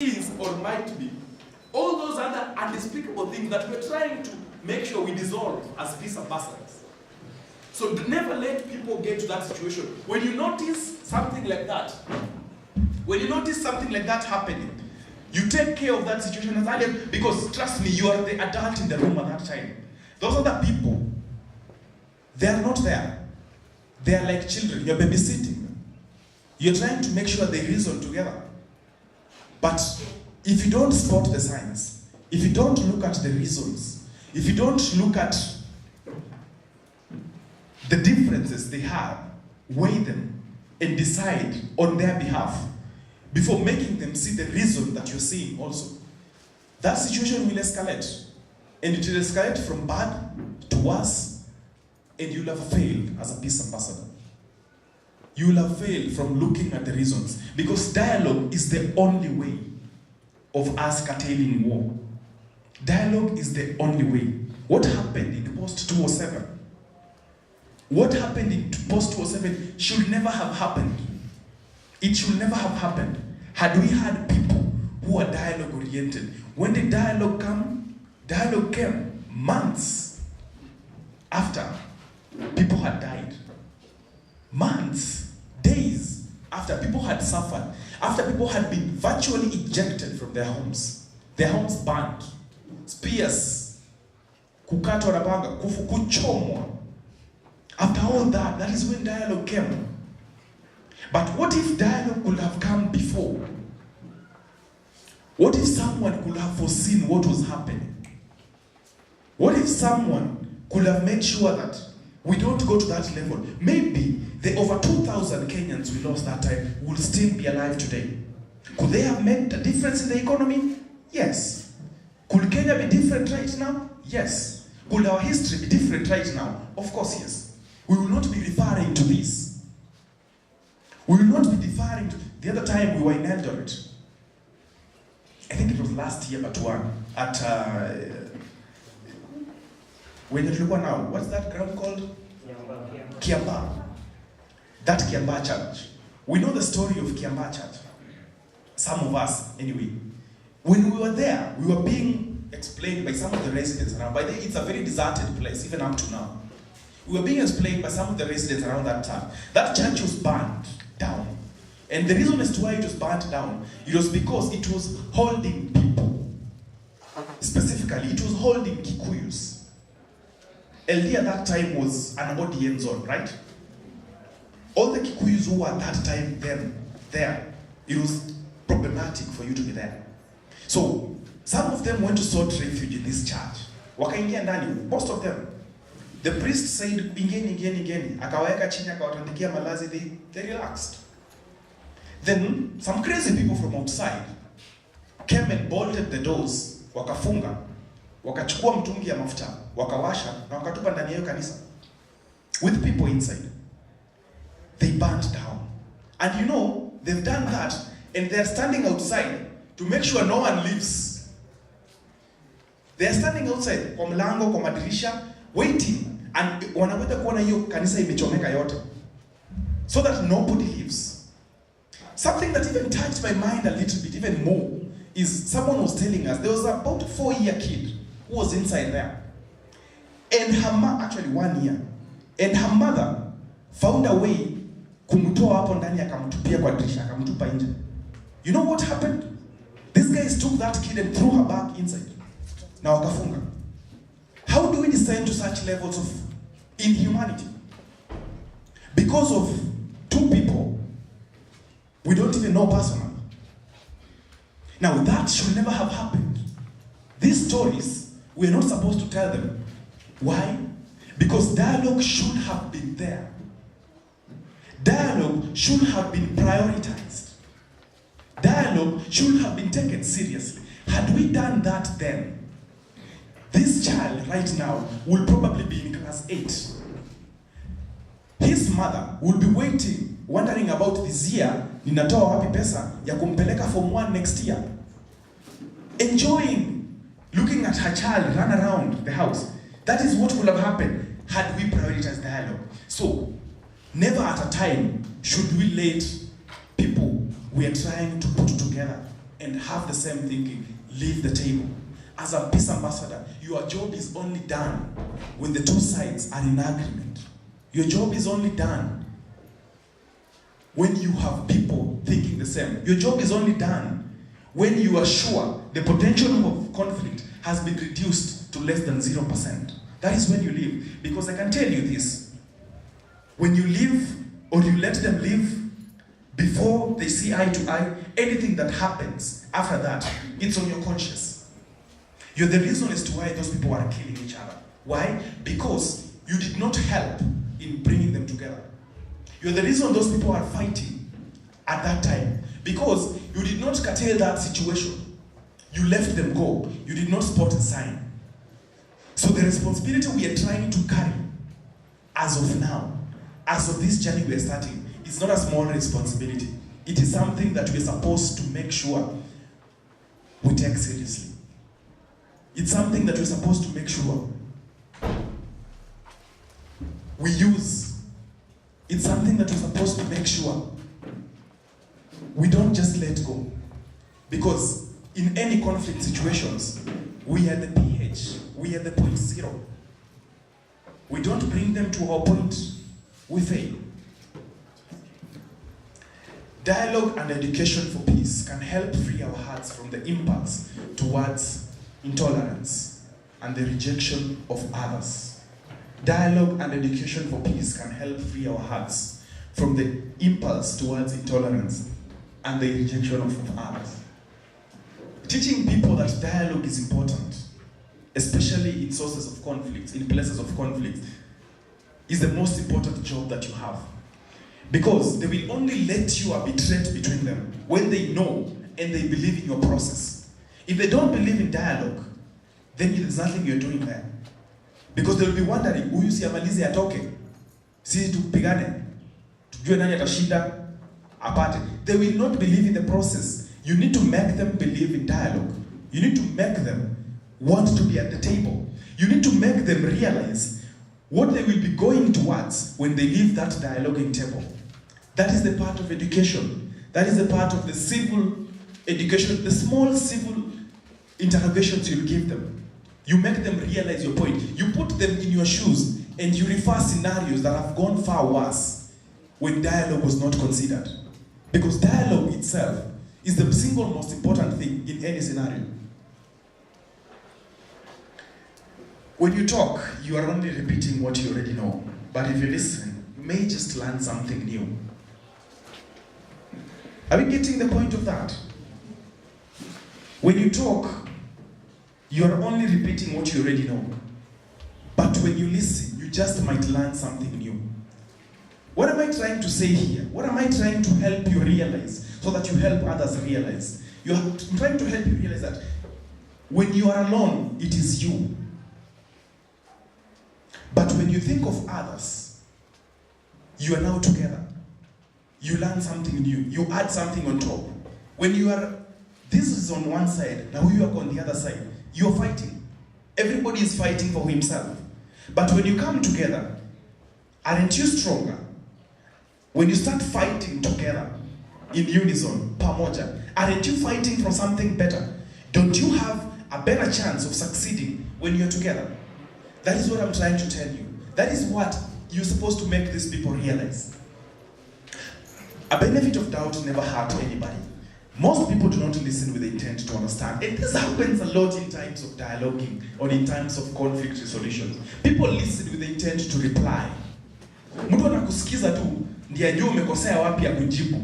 is or might be. All those other unspeakable things that we're trying to make sure we dissolve as peace ambassadors. So never let people get to that situation. When you notice something like that, happening, you take care of that situation as early, because trust me, you are the adult in the room at that time. Those other people, they are not there. They are like children. You're babysitting. You're trying to make sure they reason together. But if you don't spot the signs, if you don't look at the reasons, if you don't look at the differences they have, weigh them, and decide on their behalf before making them see the reason that you're seeing also, that situation will escalate. And it will escalate from bad to worse, and you'll have failed as a peace ambassador. You will have failed from looking at the reasons, because dialogue is the only way of us curtailing war. Dialogue is the only way. What happened in post-2007? What happened in post-2007 should never have happened. It should never have happened had we had people who are dialogue-oriented. When did dialogue come? Dialogue came months after people had died. Months, days after people had suffered, after people had been virtually ejected from their homes burned, spears, kukatwa na panga, kuchomwa. After all that, that is when dialogue came. But what if dialogue could have come before? What if someone could have foreseen what was happening? What if someone could have made sure that we don't go to that level? Maybe the over 2,000 Kenyans we lost that time will still be alive today. Could they have made a difference in the economy? Yes. Could Kenya be different right now? Yes. Could our history be different right now? Of course, yes. We will not be referring to this. We will not be referring to... The other time we were in Eldoret, I think it was last year, but one, at... when you look now, what's that ground called? Kiamba. That Kiamba church. We know the story of Kiamba church. Some of us, anyway. When we were there, we were being explained by some of the residents around. By the way, it's a very deserted place, even up to now. We were being explained by some of the residents around that time. That church was burned down. And the reason as to why it was burned down, it was because it was holding people. Specifically, it was holding Kikuyus. LD at that time was an ODM zone, right? All the Kikuyus who were at that time there, it was problematic for you to be there. So, some of them went to sought refuge in this church. Wakaingia ndani, most of them. The priest said, ingeni. Akaweka chini, akawatandikia malazi, they relaxed. Then, some crazy people from outside came and bolted the doors, wakafunga, wakachukua mtungi ya mafuta, wakawasha, na wakatupa ndani ya kanisa. With people inside. They burned down. And you know, they've done that, and they're standing outside to make sure no one leaves. They're standing outside, kwa mlango, kwa madirisha, waiting, and wanaweza kuona hiyo kanisa imechomeka yote, so that nobody leaves. Something that even touched my mind a little bit, even more, is someone was telling us, there was about a 4-year kid who was inside there. And her mother, actually 1 year, and her mother found a way kumtoa hapo ndani akamtupia kwa dirisha, akamtupa nje. You know what happened? These guys took that kid and threw her back inside. Na wakafunga. How do we descend to such levels of inhumanity? Because of two people we don't even know personally. Now that should never have happened. These stories, we're not supposed to tell them. Why? Because dialogue should have been there. Dialogue should have been prioritized. Dialogue should have been taken seriously. Had we done that then, this child right now will probably be in class 8. His mother will be waiting, wondering about this year, ninatoa wapi pesa ya kumpeleka form 1 next year. Enjoying looking at her child run around the house. That is what would have happened had we prioritized dialogue. So, never at a time should we let people we are trying to put together and have the same thinking, leave the table. As a peace ambassador, your job is only done when the two sides are in agreement. Your job is only done when you have people thinking the same. Your job is only done when you are sure the potential of conflict has been reduced to less than 0%. That is when you leave. Because I can tell you this, when you leave or you let them leave before they see eye to eye, anything that happens after that, it's on your conscience. You're the reason as to why those people are killing each other. Why? Because you did not help in bringing them together. You're the reason those people are fighting at that time. Because you did not curtail that situation. You let them go. You did not spot a sign. So the responsibility we are trying to carry as of now, as of this journey we are starting, it's not a small responsibility. It is something that we're supposed to make sure we take seriously. It's something that we're supposed to make sure we use. It's something that we're supposed to make sure we don't just let go. Because in any conflict situations, we are the pH, we are the point zero. We don't bring them to our point, we fail. Dialogue and education for peace can help free our hearts from the impulse towards intolerance and the rejection of others. Dialogue and education for peace can help free our hearts from the impulse towards intolerance and the rejection of others. Teaching people that dialogue is important, especially in sources of conflict, in places of conflict, is the most important job that you have. Because they will only let you arbitrate between them when they know and they believe in your process. If they don't believe in dialogue, then there's nothing you're doing there. Because they'll be wondering, huyu si amalize atoke, sisi tupigane, tujue nani atashinda, apate. They will not believe in the process. You need to make them believe in dialogue. You need to make them want to be at the table. You need to make them realize what they will be going towards when they leave that dialoguing table. That is the part of education. That is the part of the civil education, the small civil interrogations you'll give them. You make them realize your point. You put them in your shoes and you refer scenarios that have gone far worse when dialogue was not considered. Because dialogue itself is the single most important thing in any scenario. When you talk, you are only repeating what you already know. But if you listen, you may just learn something new. Are we getting the point of that? When you talk, you are only repeating what you already know. But when you listen, you just might learn something new. What am I trying to say here? What am I trying to help you realize so that you help others realize? I'm trying to help you realize that when you are alone, it is you. But when you think of others, you are now together. You learn something new. You add something on top. When you are, this is on one side, now you are on the other side. You are fighting. Everybody is fighting for himself. But when you come together, aren't you stronger? When you start fighting together, in unison, pamoja, aren't you fighting for something better? Don't you have a better chance of succeeding when you're together? That is what I'm trying to tell you. That is what you're supposed to make these people realize. A benefit of doubt never hurt anybody. Most people do not listen with the intent to understand. And this happens a lot in times of dialoguing or in times of conflict resolutions. People listen with the intent to reply. Mtu anakusikiza tu, ndiye ajue umekosea wapi ya kujibu.